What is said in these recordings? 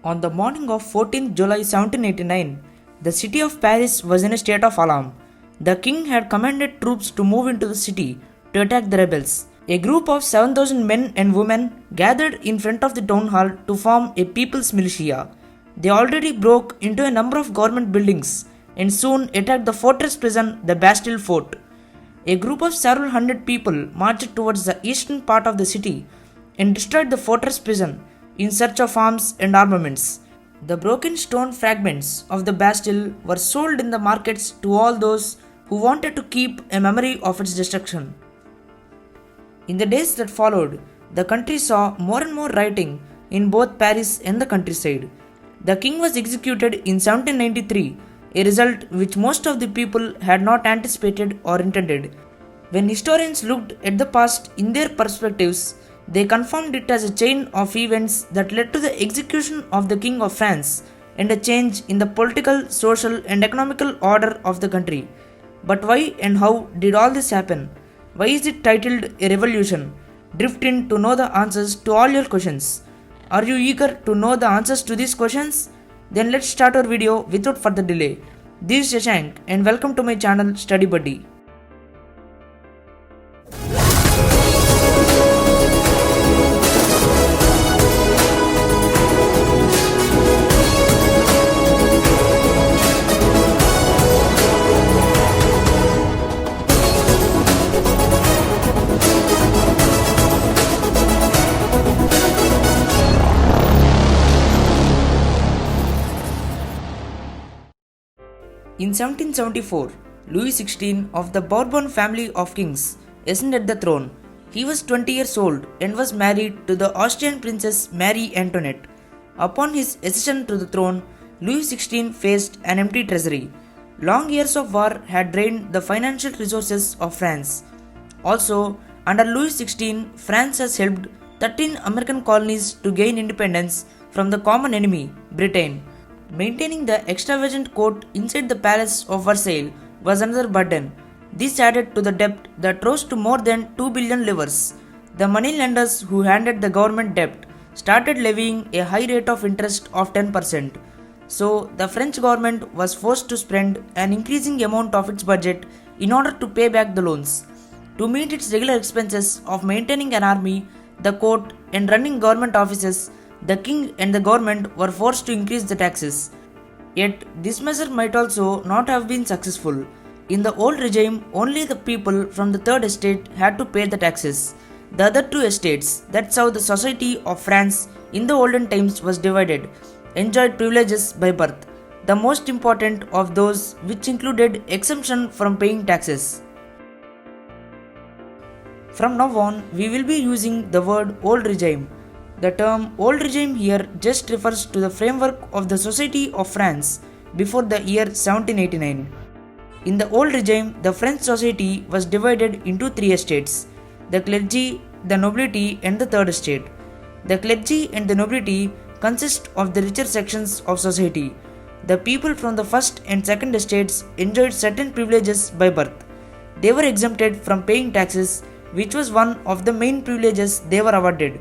On the morning of 14th July 1789, the city of Paris was in a state of alarm. The king had commanded troops to move into the city to attack the rebels. A group of 7,000 men and women gathered in front of the town hall to form a people's militia. They already broke into a number of government buildings and soon attacked the fortress prison, the Bastille fort. A group of several hundred people marched towards the eastern part of the city and destroyed the fortress prison in search of arms and armaments. The broken stone fragments of the Bastille were sold in the markets to all those who wanted to keep a memory of its destruction. In the days that followed, the country saw more and more rioting in both Paris and the countryside. The king was executed in 1793, a result which most of the people had not anticipated or intended. When historians looked at the past in their perspectives, they confirmed it as a chain of events that led to the execution of the King of France and a change in the political, social, and economical order of the country. But why and how did all this happen? Why is it titled a revolution? Drift in to know the answers to all your questions. Are you eager to know the answers to these questions? Then let's start our video without further delay. This is Sasank and welcome to my channel Study Buddy. In 1774, Louis XVI of the Bourbon family of kings ascended the throne. He was 20 years old and was married to the Austrian princess Marie Antoinette. Upon his accession to the throne, Louis XVI faced an empty treasury. Long years of war had drained the financial resources of France. Also, under Louis XVI, France has helped 13 American colonies to gain independence from the common enemy, Britain. Maintaining the extravagant court inside the palace of Versailles was another burden. This added to the debt that rose to more than 2 billion livres. The moneylenders who handled the government debt started levying a high rate of interest of 10%. So, the French government was forced to spend an increasing amount of its budget in order to pay back the loans. To meet its regular expenses of maintaining an army, the court, and running government offices, the king and the government were forced to increase the taxes. Yet, this measure might also not have been successful. In the old regime, only the people from the third estate had to pay the taxes. The other two estates, that's how the society of France in the olden times was divided, enjoyed privileges by birth, the most important of those which included exemption from paying taxes. From now on, we will be using the word old regime. The term old regime here just refers to the framework of the society of France before the year 1789. In the old regime, the French society was divided into three estates: the clergy, the nobility, and the third estate. The clergy and the nobility consist of the richer sections of society. The people from the first and second estates enjoyed certain privileges by birth. They were exempted from paying taxes, which was one of the main privileges they were awarded.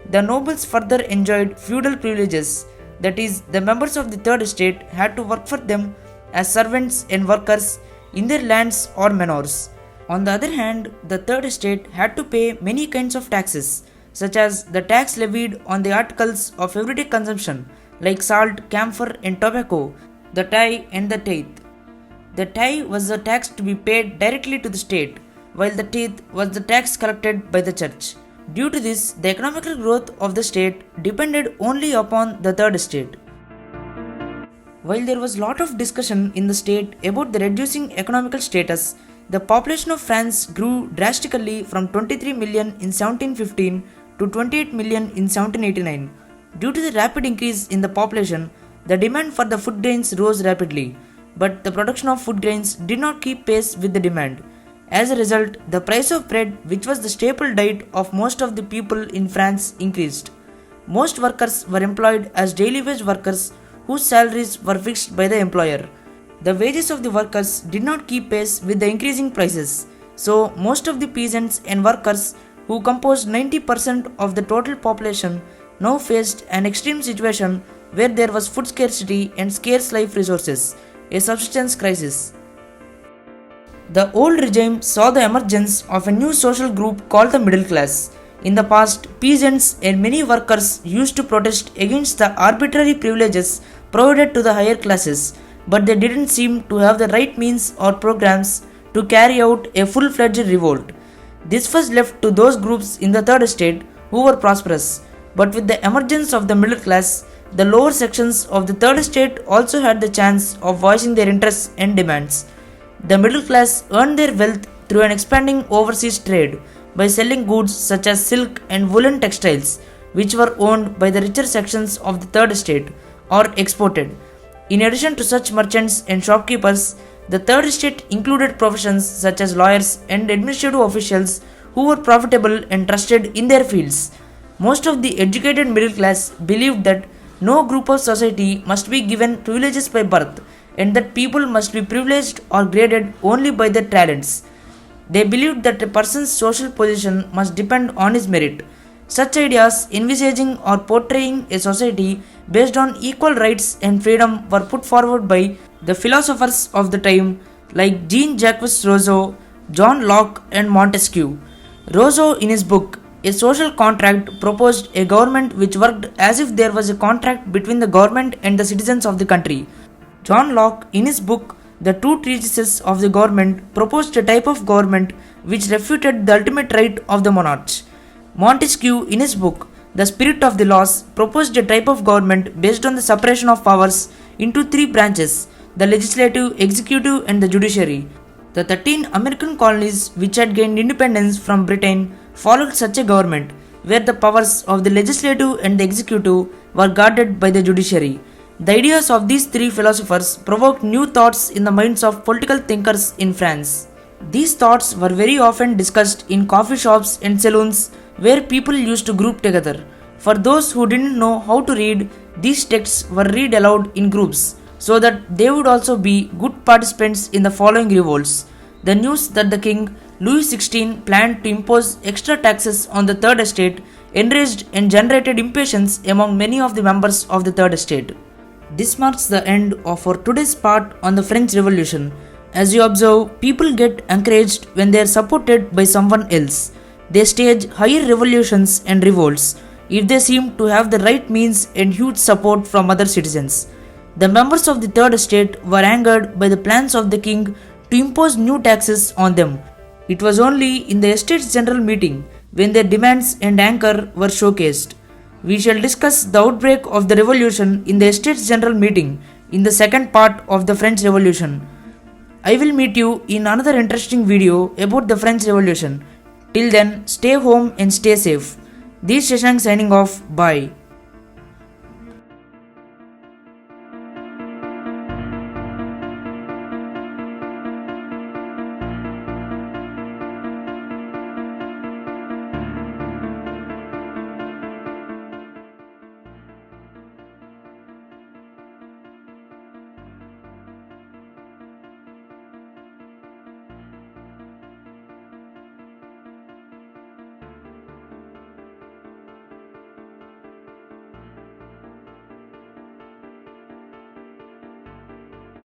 The nobles further enjoyed feudal privileges, that is, the members of the third estate had to work for them as servants and workers in their lands or manors. On the other hand, the third estate had to pay many kinds of taxes, such as the tax levied on the articles of everyday consumption like salt, camphor, and tobacco, the tithe and the tithe. The tithe was the tax to be paid directly to the state, while the tithe was the tax collected by the church. Due to this, the economical growth of the state depended only upon the third estate. While there was a lot of discussion in the state about the reducing economical status, the population of France grew drastically from 23 million in 1715 to 28 million in 1789. Due to the rapid increase in the population, the demand for the food grains rose rapidly, but the production of food grains did not keep pace with the demand. As a result, the price of bread, which was the staple diet of most of the people in France, increased. Most workers were employed as daily wage workers whose salaries were fixed by the employer. The wages of the workers did not keep pace with the increasing prices, so most of the peasants and workers, who composed 90% of the total population, now faced an extreme situation where there was food scarcity and scarce life resources, a subsistence crisis. The old regime saw the emergence of a new social group called the middle class. In the past, peasants and many workers used to protest against the arbitrary privileges provided to the higher classes, but they didn't seem to have the right means or programs to carry out a full-fledged revolt. This was left to those groups in the third estate who were prosperous, but with the emergence of the middle class, the lower sections of the third estate also had the chance of voicing their interests and demands. The middle class earned their wealth through an expanding overseas trade by selling goods such as silk and woolen textiles, which were owned by the richer sections of the third estate or exported. In addition to such merchants and shopkeepers, the third estate included professions such as lawyers and administrative officials who were profitable and trusted in their fields. Most of the educated middle class believed that no group of society must be given privileges by birth and that people must be privileged or graded only by their talents. They believed that a person's social position must depend on his merit. Such ideas, envisaging or portraying a society based on equal rights and freedom, were put forward by the philosophers of the time like Jean-Jacques Rousseau, John Locke, and Montesquieu. Rosseau, in his book A Social Contract, proposed a government which worked as if there was a contract between the government and the citizens of the country. John Locke, in his book The Two Treatises of the Government, proposed a type of government which refuted the ultimate right of the monarchs. Montesquieu, in his book The Spirit of the Laws, proposed a type of government based on the separation of powers into three branches: the legislative, executive, and the judiciary. The 13 American colonies which had gained independence from Britain followed such a government, where the powers of the legislative and the executive were guarded by the judiciary. The ideas of these three philosophers provoked new thoughts in the minds of political thinkers in France. These thoughts were very often discussed in coffee shops and saloons where people used to group together. For those who didn't know how to read, these texts were read aloud in groups so that they would also be good participants in the following revolts. The news that the king, Louis XVI, planned to impose extra taxes on the third estate enraged and generated impatience among many of the members of the third estate. This marks the end of our today's part on the French Revolution. As you observe, people get encouraged when they are supported by someone else. They stage higher revolutions and revolts if they seem to have the right means and huge support from other citizens. The members of the third estate were angered by the plans of the king to impose new taxes on them. It was only in the estate's general meeting when their demands and anger were showcased. We shall discuss the outbreak of the revolution in the estate's general meeting in the second part of the French Revolution. I will meet you in another interesting video about the French Revolution. Till then, stay home and stay safe. This is Sasank signing off. Bye.